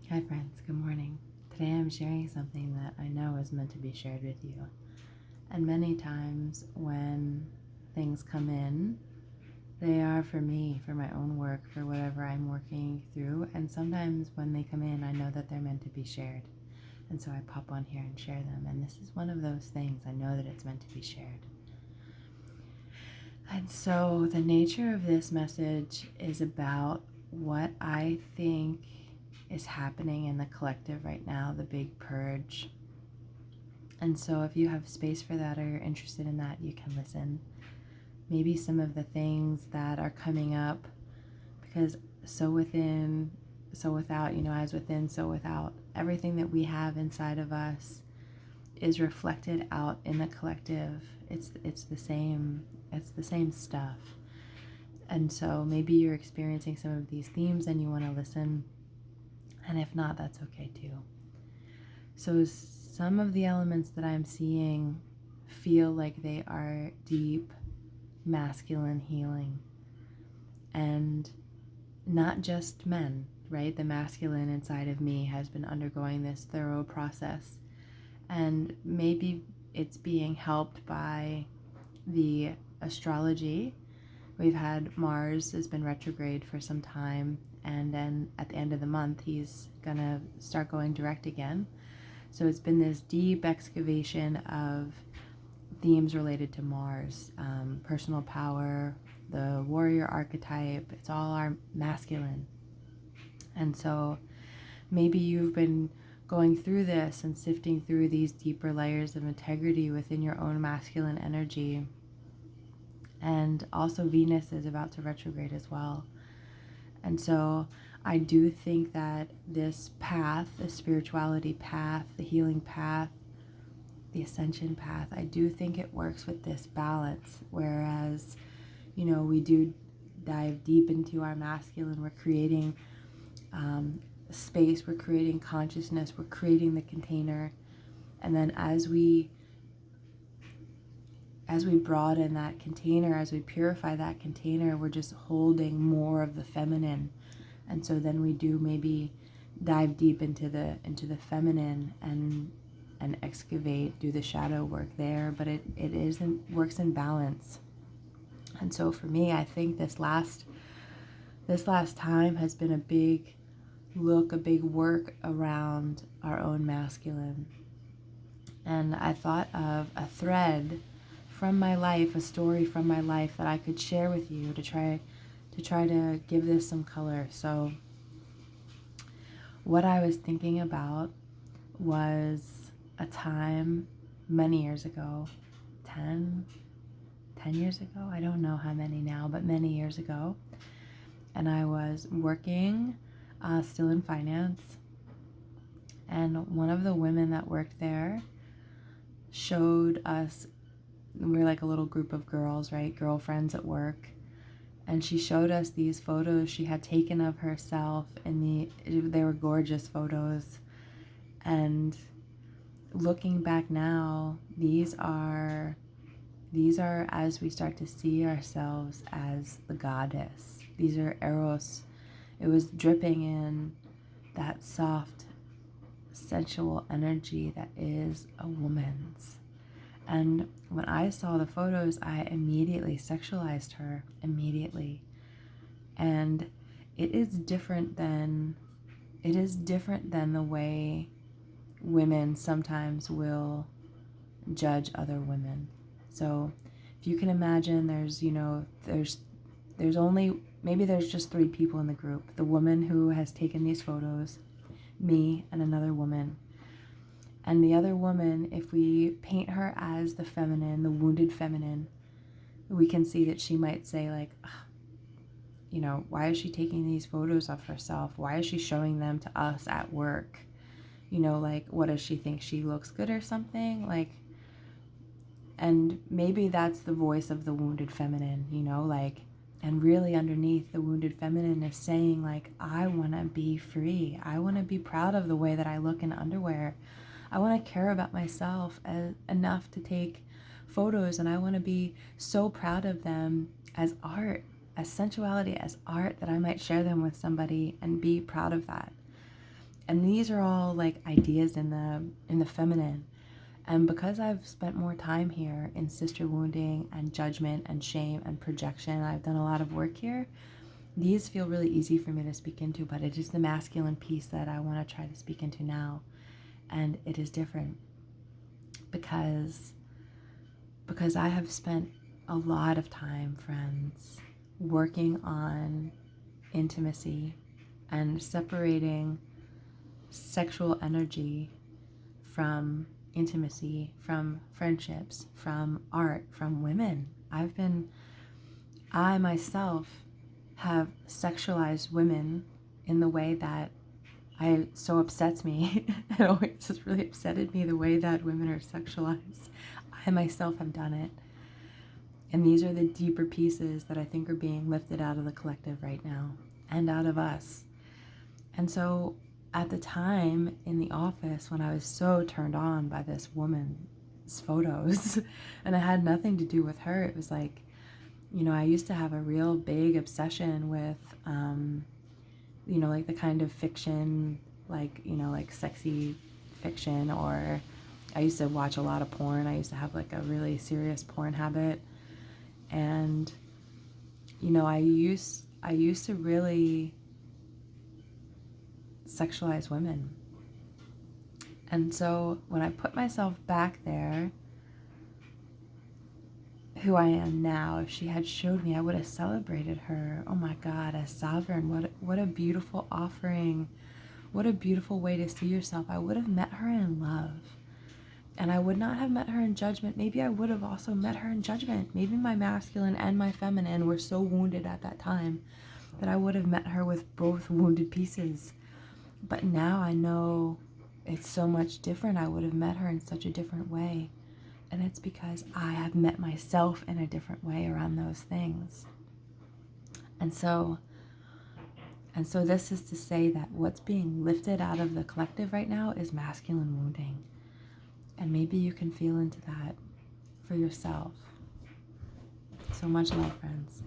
Hi friends, good morning. Today I'm sharing something that I know is meant to be shared with you. And many times when things come in, they are for me, for my own work, for whatever I'm working through. And sometimes when they come in, I know that they're meant to be shared. And so I pop on here and share them. And this is one of those things. I know that it's meant to be shared. And so the nature of this message is about what I think is happening in the collective right now, the big purge. And so if you have space for that or you're interested in that, you can listen. Maybe some of the things that are coming up, because so within, so without, as within, so without. Everything that we have inside of us is reflected out in the collective. It's the same stuff. And so maybe you're experiencing some of these themes and you want to listen. And if not, that's okay too. So some of the elements that I'm seeing feel like they are deep masculine healing. And not just men, right? The masculine inside of me has been undergoing this thorough process. And maybe it's being helped by the astrology. We've had Mars has been retrograde for some time, and then at the end of the month he's gonna start going direct again. So it's been this deep excavation of themes related to Mars, personal power, the warrior archetype. It's all our masculine. And so maybe you've been going through this and sifting through these deeper layers of integrity within your own masculine energy. And also Venus is about to retrograde as well. And so I do think that this path, the spirituality path, the healing path, the ascension path, I do think it works with this balance. Whereas, we do dive deep into our masculine, we're creating space, we're creating consciousness, we're creating the container. And then as we broaden that container, as we purify that container, we're just holding more of the feminine. And so then we do maybe dive deep into the feminine and excavate, do the shadow work there, but it works in balance. And so for me, I think this last time has been a big work around our own masculine. And I thought of a thread from my life, a story from my life that I could share with you to try to give this some color. So what I was thinking about was a time many years ago, 10 years ago, I don't know how many now, but many years ago. And I was working still in finance. And one of the women that worked there showed us, we were like a little group of girls, right? Girlfriends at work. And she showed us these photos she had taken of herself they were gorgeous photos. And looking back now, these are as we start to see ourselves as the goddess. These are eros. It was dripping in that soft, sensual energy that is a woman's. And when I saw the photos, I immediately sexualized her, immediately. And it is different than the way women sometimes will judge other women. So if you can imagine, there's only, maybe there's just 3 people in the group. The woman who has taken these photos, me, and another woman. And the other woman, if we paint her as the feminine, the wounded feminine, we can see that she might say like, why is she taking these photos of herself? Why is she showing them to us at work? What does she think? She looks good or something? And maybe that's the voice of the wounded feminine, and really underneath the wounded feminine is saying I want to be free. I want to be proud of the way that I look in underwear. I want to care about myself enough to take photos, and I want to be so proud of them as art, as sensuality, as art, that I might share them with somebody and be proud of that. And these are all like ideas in the feminine. And because I've spent more time here in sister wounding and judgment and shame and projection, I've done a lot of work here. These feel really easy for me to speak into, but it is the masculine piece that I want to try to speak into now. And it is different because I have spent a lot of time, friends, working on intimacy and separating sexual energy from intimacy, from friendships, from art, from women. I myself have sexualized women in the way that so upsets me. It always just really upsetted me the way that women are sexualized. I myself have done it. And these are the deeper pieces that I think are being lifted out of the collective right now and out of us. And so at the time in the office when I was so turned on by this woman's photos and it had nothing to do with her, it was like, I used to have a real big obsession with, like the kind of fiction, like, like sexy fiction, or I used to watch a lot of porn. I used to have like a really serious porn habit. And, I used to really sexualize women. And so when I put myself back there, who I am now, if she had showed me, I would have celebrated her. Oh my God, as sovereign, what a beautiful offering. What a beautiful way to see yourself. I would have met her in love. And I would not have met her in judgment. Maybe I would have also met her in judgment. Maybe my masculine and my feminine were so wounded at that time that I would have met her with both wounded pieces. But now I know it's so much different. I would have met her in such a different way. And it's because I have met myself in a different way around those things. And so this is to say that what's being lifted out of the collective right now is masculine wounding. And maybe you can feel into that for yourself. So much love, friends.